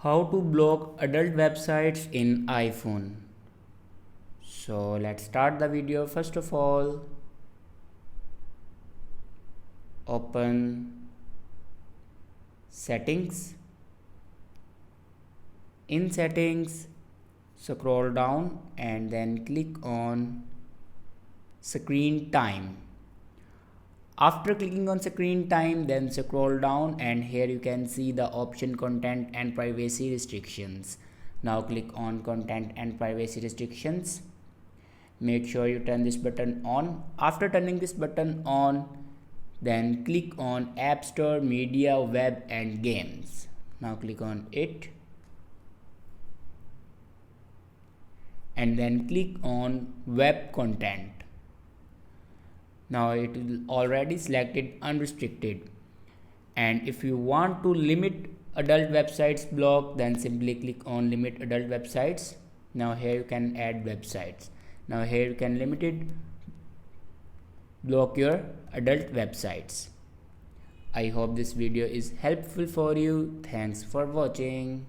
How to block adult websites in iPhone. So let's start the video. First of all, open settings. In settings, scroll down and then click on screen time. After clicking on screen time, then scroll down and here you can see the option content and privacy restrictions. Now click on content and privacy restrictions. Make sure you turn this button on. After turning this button on, then click on App Store, Media, Web and Games. Now click on it and then click on Web Content. Now it is already selected unrestricted, and if you want to limit adult websites block, then simply click on limit adult websites. Now here you can add websites. Now here you can limit it, block your adult websites. I hope this video is helpful for you. Thanks for watching.